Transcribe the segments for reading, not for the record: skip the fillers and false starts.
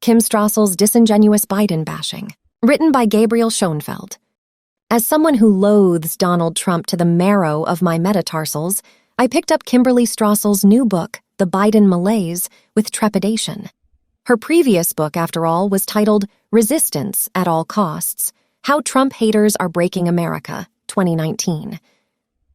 Kim Strassel's Disingenuous Biden Bashing, written by Gabriel Schoenfeld. As someone who loathes Donald Trump to the marrow of my metatarsals, I picked up Kimberly Strassel's new book, The Biden Malaise, with trepidation. Her previous book, after all, was titled Resistance at All Costs: How Trump Haters Are Breaking America, 2019.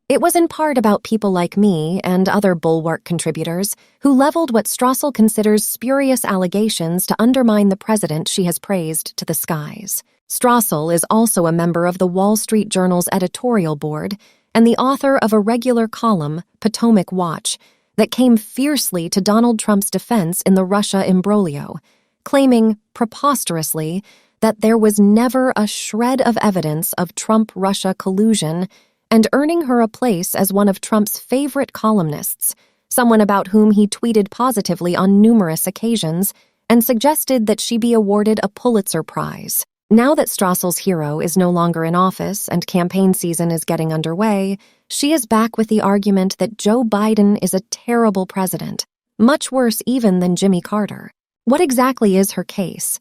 It was in part about people like me and other Bulwark contributors who leveled what Strassel considers spurious allegations to undermine the president she has praised to the skies. Strassel is also a member of the Wall Street Journal's editorial board and the author of a regular column, Potomac Watch, that came fiercely to Donald Trump's defense in the Russia imbroglio, claiming, preposterously, that there was never a shred of evidence of Trump-Russia collusion, and earning her a place as one of Trump's favorite columnists, someone about whom he tweeted positively on numerous occasions and suggested that she be awarded a Pulitzer Prize. Now that Strassel's hero is no longer in office and campaign season is getting underway, she is back with the argument that Joe Biden is a terrible president, much worse even than Jimmy Carter. What exactly is her case?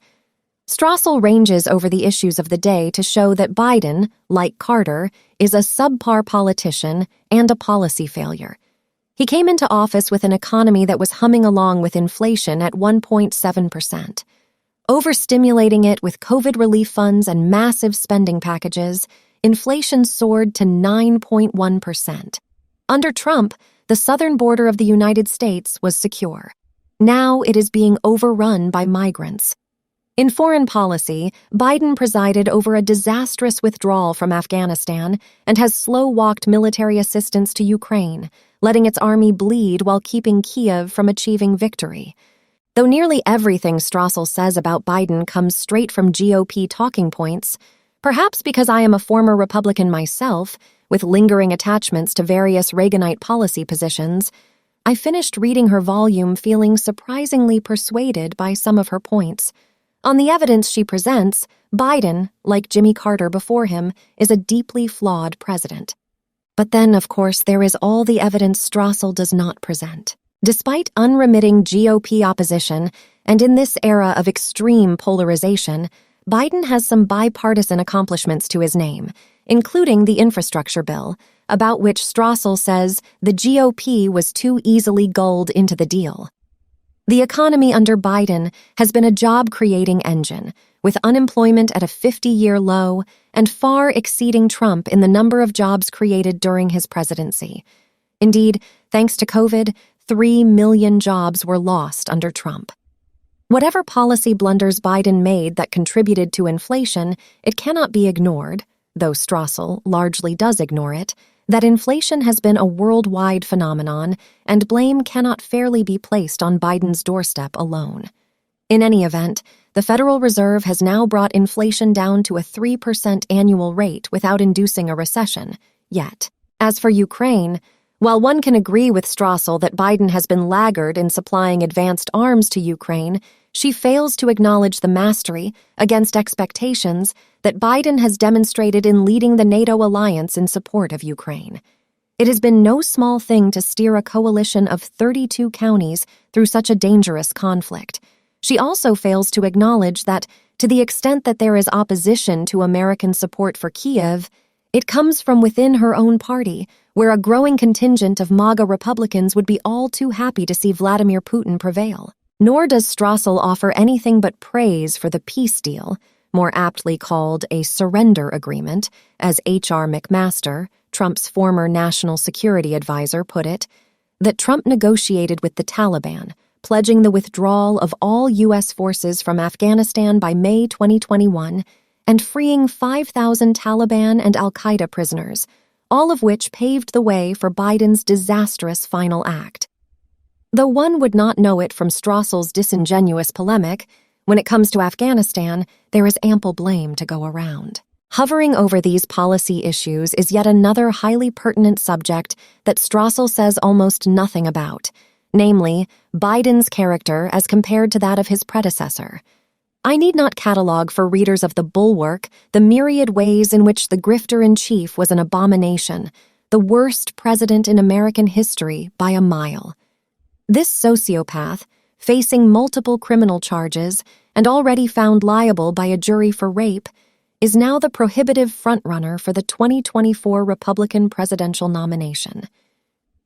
Strassel ranges over the issues of the day to show that Biden, like Carter, is a subpar politician and a policy failure. He came into office with an economy that was humming along with inflation at 1.7%. Overstimulating it with COVID relief funds and massive spending packages, inflation soared to 9.1%. Under Trump, the southern border of the United States was secure. Now it is being overrun by migrants. In foreign policy, Biden presided over a disastrous withdrawal from Afghanistan and has slow-walked military assistance to Ukraine, letting its army bleed while keeping Kyiv from achieving victory. Though nearly everything Strassel says about Biden comes straight from GOP talking points, perhaps because I am a former Republican myself, with lingering attachments to various Reaganite policy positions, I finished reading her volume feeling surprisingly persuaded by some of her points. On the evidence she presents, Biden, like Jimmy Carter before him, is a deeply flawed president. But then, of course, there is all the evidence Strassel does not present. Despite unremitting GOP opposition, and in this era of extreme polarization, Biden has some bipartisan accomplishments to his name, including the infrastructure bill, about which Strassel says the GOP was too easily gulled into the deal. The economy under Biden has been a job-creating engine, with unemployment at a 50-year low and far exceeding Trump in the number of jobs created during his presidency. Indeed, thanks to COVID, 3 million jobs were lost under Trump. Whatever policy blunders Biden made that contributed to inflation, it cannot be ignored, though Strassel largely does ignore it, that inflation has been a worldwide phenomenon and blame cannot fairly be placed on Biden's doorstep alone. In any event, the Federal Reserve has now brought inflation down to a 3% annual rate without inducing a recession, yet. As for Ukraine, while one can agree with Strassel that Biden has been laggard in supplying advanced arms to Ukraine, she fails to acknowledge the mastery, against expectations, that Biden has demonstrated in leading the NATO alliance in support of Ukraine. It has been no small thing to steer a coalition of 32 counties through such a dangerous conflict. She also fails to acknowledge that, to the extent that there is opposition to American support for Kyiv, it comes from within her own party, where a growing contingent of MAGA Republicans would be all too happy to see Vladimir Putin prevail. Nor does Strassel offer anything but praise for the peace deal, more aptly called a surrender agreement, as H.R. McMaster, Trump's former national security advisor, put it, that Trump negotiated with the Taliban, pledging the withdrawal of all U.S. forces from Afghanistan by May 2021 and freeing 5,000 Taliban and al-Qaeda prisoners, all of which paved the way for Biden's disastrous final act. Though one would not know it from Strassel's disingenuous polemic, when it comes to Afghanistan, there is ample blame to go around. Hovering over these policy issues is yet another highly pertinent subject that Strassel says almost nothing about, namely, Biden's character as compared to that of his predecessor. I need not catalog for readers of the Bulwark the myriad ways in which the grifter-in-chief was an abomination, the worst president in American history by a mile. This sociopath, facing multiple criminal charges and already found liable by a jury for rape, is now the prohibitive frontrunner for the 2024 Republican presidential nomination.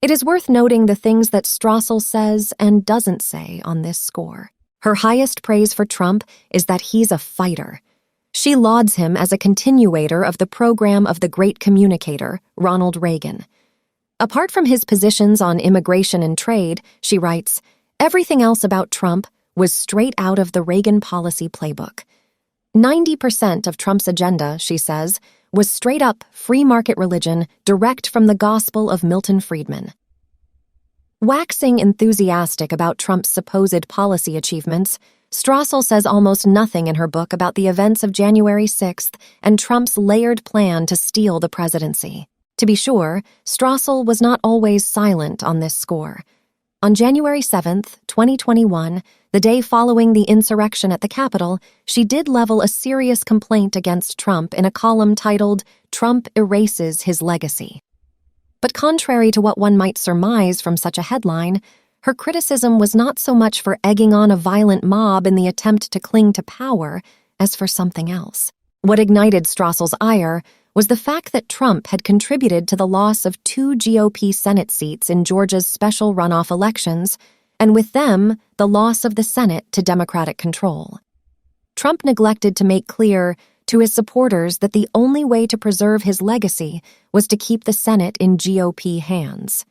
It is worth noting the things that Strassel says and doesn't say on this score. Her highest praise for Trump is that he's a fighter. She lauds him as a continuator of the program of the great communicator, Ronald Reagan. Apart from his positions on immigration and trade, she writes, everything else about Trump was straight out of the Reagan policy playbook. 90% of Trump's agenda, she says, was straight-up free market religion direct from the gospel of Milton Friedman. Waxing enthusiastic about Trump's supposed policy achievements, Strassel says almost nothing in her book about the events of January 6th and Trump's layered plan to steal the presidency. To be sure, Strassel was not always silent on this score. On January 7th, 2021, the day following the insurrection at the Capitol, she did level a serious complaint against Trump in a column titled, "Trump Erases His Legacy." But contrary to what one might surmise from such a headline, her criticism was not so much for egging on a violent mob in the attempt to cling to power as for something else. What ignited Strassel's ire was the fact that Trump had contributed to the loss of 2 GOP Senate seats in Georgia's special runoff elections, and with them, the loss of the Senate to Democratic control. Trump neglected to make clear to his supporters that the only way to preserve his legacy was to keep the Senate in GOP hands.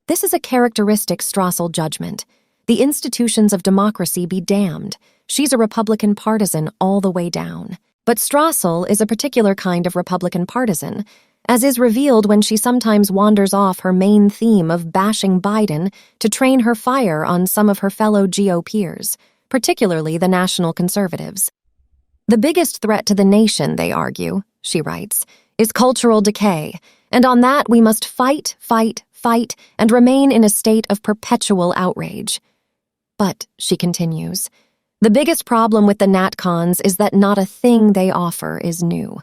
This is a characteristic Strassel judgment. The institutions of democracy be damned. She's a Republican partisan all the way down. But Strassel is a particular kind of Republican partisan, as is revealed when she sometimes wanders off her main theme of bashing Biden to train her fire on some of her fellow GOPers, particularly the national conservatives. The biggest threat to the nation, they argue, she writes, is cultural decay, and on that we must fight, fight, fight, and remain in a state of perpetual outrage. But, she continues, the biggest problem with the NatCons is that not a thing they offer is new.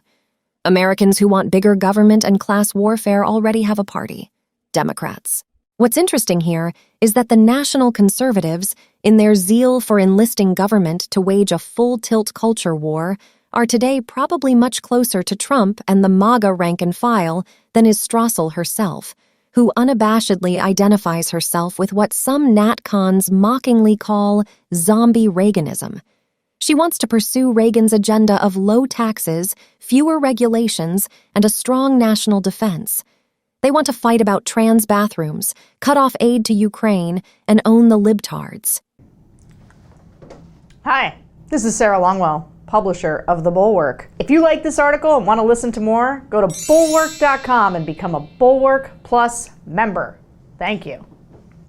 Americans who want bigger government and class warfare already have a party, Democrats. What's interesting here is that the national conservatives, in their zeal for enlisting government to wage a full-tilt culture war, are today probably much closer to Trump and the MAGA rank and file than is Strassel herself, who unabashedly identifies herself with what some NatCons mockingly call zombie Reaganism. She wants to pursue Reagan's agenda of low taxes, fewer regulations, and a strong national defense. They want to fight about trans bathrooms, cut off aid to Ukraine, and own the libtards. Hi, this is Sarah Longwell, publisher of The Bulwark. If you like this article and want to listen to more, go to bulwark.com and become a Bulwark Plus member. Thank you.